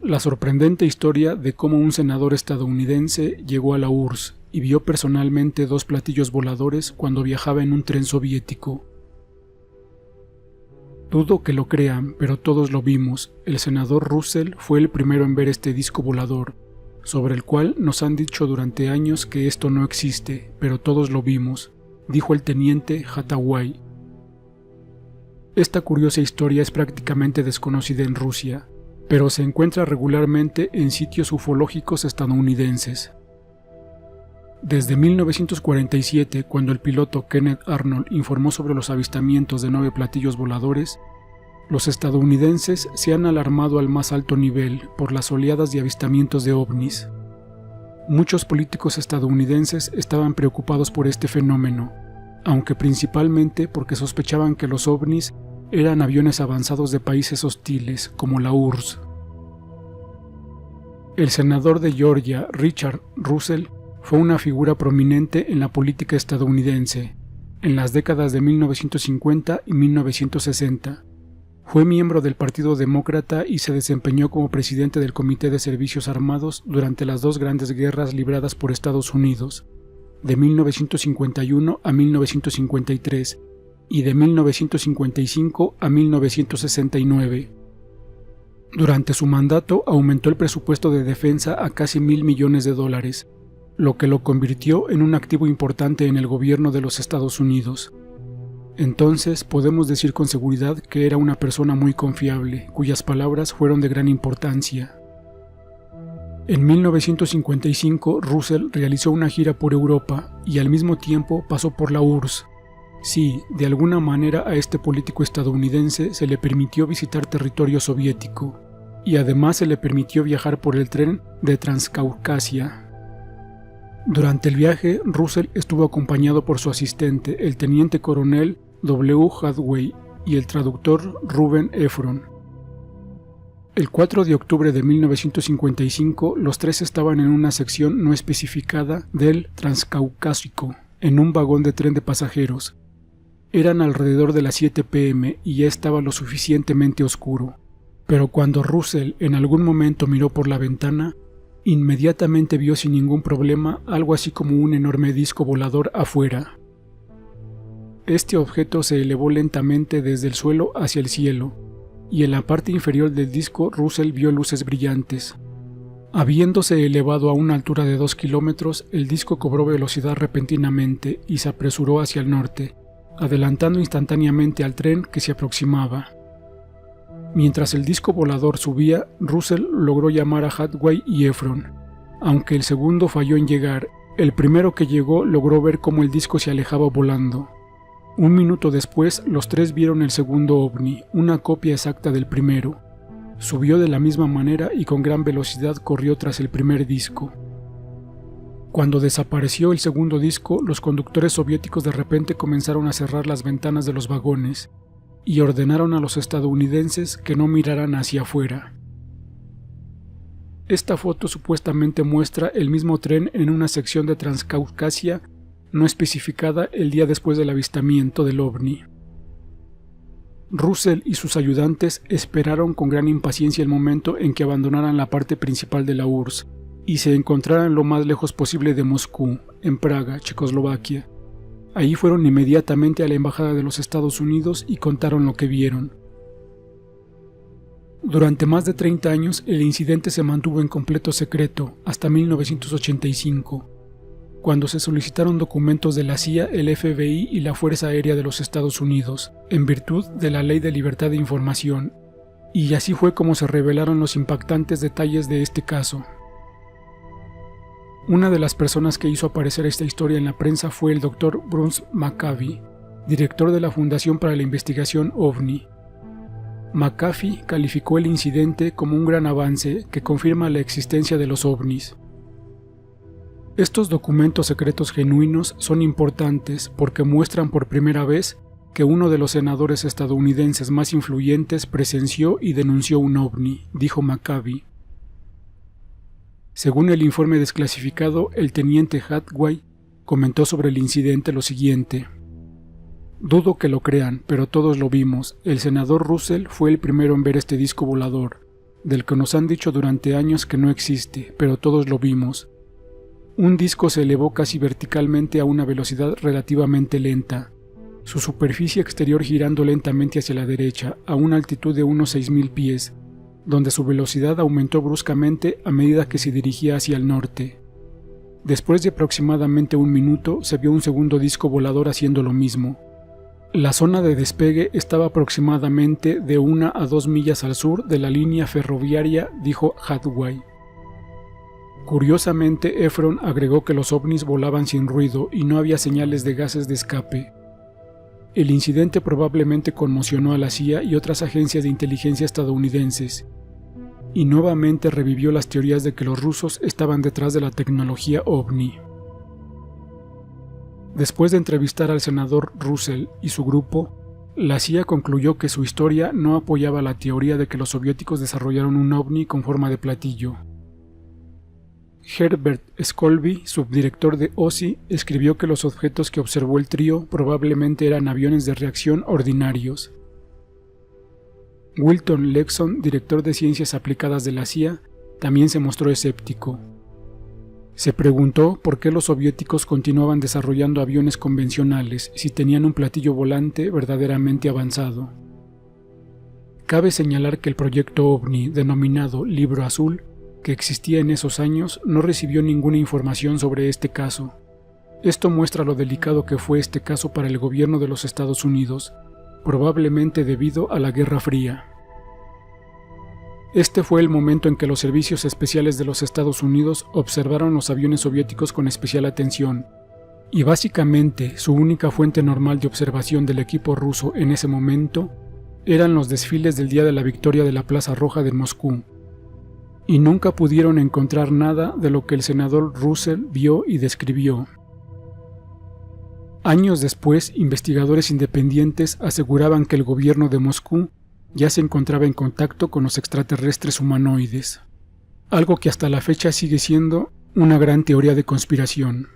la sorprendente historia de cómo un senador estadounidense llegó a la URSS y vio personalmente 2 platillos voladores cuando viajaba en un tren soviético. Dudo que lo crean, pero todos lo vimos. El senador Russell fue el primero en ver este disco volador, sobre el cual nos han dicho durante años que esto no existe, pero todos lo vimos, dijo el teniente Hathaway. Esta curiosa historia es prácticamente desconocida en Rusia, pero se encuentra regularmente en sitios ufológicos estadounidenses. Desde 1947, cuando el piloto Kenneth Arnold informó sobre los avistamientos de 9 platillos voladores, los estadounidenses se han alarmado al más alto nivel por las oleadas de avistamientos de ovnis. Muchos políticos estadounidenses estaban preocupados por este fenómeno, aunque principalmente porque sospechaban que los ovnis eran aviones avanzados de países hostiles, como la URSS. El senador de Georgia, Richard Russell, fue una figura prominente en la política estadounidense, en las décadas de 1950 y 1960. Fue miembro del Partido Demócrata y se desempeñó como presidente del Comité de Servicios Armados durante las 2 grandes guerras libradas por Estados Unidos, de 1951 a 1953 y de 1955 a 1969. Durante su mandato aumentó el presupuesto de defensa a casi $1,000 millones, lo que lo convirtió en un activo importante en el gobierno de los Estados Unidos. Entonces podemos decir con seguridad que era una persona muy confiable, cuyas palabras fueron de gran importancia. En 1955, Russell realizó una gira por Europa y al mismo tiempo pasó por la URSS. Sí, de alguna manera a este político estadounidense se le permitió visitar territorio soviético, y además se le permitió viajar por el tren de Transcaucasia. Durante el viaje, Russell estuvo acompañado por su asistente, el teniente coronel W. Hathaway, y el traductor Ruben Efron. El 4 de octubre de 1955, los 3 estaban en una sección no especificada del Transcaucásico, en un vagón de tren de pasajeros. Eran alrededor de las 7 p.m. y ya estaba lo suficientemente oscuro, pero cuando Russell en algún momento miró por la ventana, inmediatamente vio sin ningún problema algo así como un enorme disco volador afuera. Este objeto se elevó lentamente desde el suelo hacia el cielo, y en la parte inferior del disco Russell vio luces brillantes. Habiéndose elevado a una altura de 2 kilómetros, el disco cobró velocidad repentinamente y se apresuró hacia el norte, adelantando instantáneamente al tren que se aproximaba. Mientras el disco volador subía, Russell logró llamar a Hathaway y Efron. Aunque el segundo falló en llegar, el primero que llegó logró ver cómo el disco se alejaba volando. 1 minuto después, los 3 vieron el segundo ovni, una copia exacta del primero. Subió de la misma manera y con gran velocidad corrió tras el primer disco. Cuando desapareció el segundo disco, los conductores soviéticos de repente comenzaron a cerrar las ventanas de los vagones y ordenaron a los estadounidenses que no miraran hacia afuera. Esta foto supuestamente muestra el mismo tren en una sección de Transcaucasia no especificada el día después del avistamiento del ovni. Russell y sus ayudantes esperaron con gran impaciencia el momento en que abandonaran la parte principal de la URSS y se encontraran lo más lejos posible de Moscú, en Praga, Checoslovaquia. Ahí fueron inmediatamente a la Embajada de los Estados Unidos y contaron lo que vieron. Durante más de 30 años el incidente se mantuvo en completo secreto hasta 1985, cuando se solicitaron documentos de la CIA, el FBI y la Fuerza Aérea de los Estados Unidos, en virtud de la Ley de Libertad de Información, y así fue como se revelaron los impactantes detalles de este caso. Una de las personas que hizo aparecer esta historia en la prensa fue el Dr. Bruce McAfee, director de la Fundación para la Investigación OVNI. McAfee calificó el incidente como un gran avance que confirma la existencia de los ovnis. Estos documentos secretos genuinos son importantes porque muestran por primera vez que uno de los senadores estadounidenses más influyentes presenció y denunció un ovni, dijo McAfee. Según el informe desclasificado, el teniente Hathaway comentó sobre el incidente lo siguiente: dudo que lo crean, pero todos lo vimos. El senador Russell fue el primero en ver este disco volador. del que nos han dicho durante años que no existe, pero todos lo vimos. Un disco se elevó casi verticalmente a una velocidad relativamente lenta, su superficie exterior girando lentamente hacia la derecha a una altitud de unos 6.000 pies, donde su velocidad aumentó bruscamente a medida que se dirigía hacia el norte. Después de aproximadamente un minuto se vio un segundo disco volador haciendo lo mismo. La zona de despegue estaba aproximadamente de 1 a 2 millas al sur de la línea ferroviaria, dijo Hadway. Curiosamente, Efron agregó que los ovnis volaban sin ruido y no había señales de gases de escape. El incidente probablemente conmocionó a la CIA y otras agencias de inteligencia estadounidenses, y nuevamente revivió las teorías de que los rusos estaban detrás de la tecnología ovni. Después de entrevistar al senador Russell y su grupo, la CIA concluyó que su historia no apoyaba la teoría de que los soviéticos desarrollaron un ovni con forma de platillo. Herbert Scholby, subdirector de OSI, escribió que los objetos que observó el trío probablemente eran aviones de reacción ordinarios. Wilton Lexon, director de Ciencias Aplicadas de la CIA, también se mostró escéptico. Se preguntó por qué los soviéticos continuaban desarrollando aviones convencionales si tenían un platillo volante verdaderamente avanzado. Cabe señalar que el proyecto OVNI, denominado Libro Azul, que existía en esos años, no recibió ninguna información sobre este caso. Esto muestra lo delicado que fue este caso para el gobierno de los Estados Unidos, probablemente debido a la Guerra Fría. Este fue el momento en que los servicios especiales de los Estados Unidos observaron los aviones soviéticos con especial atención, y básicamente su única fuente normal de observación del equipo ruso en ese momento eran los desfiles del Día de la Victoria de la Plaza Roja de Moscú, y nunca pudieron encontrar nada de lo que el senador Russell vio y describió. Años después, investigadores independientes aseguraban que el gobierno de Moscú ya se encontraba en contacto con los extraterrestres humanoides, algo que hasta la fecha sigue siendo una gran teoría de conspiración.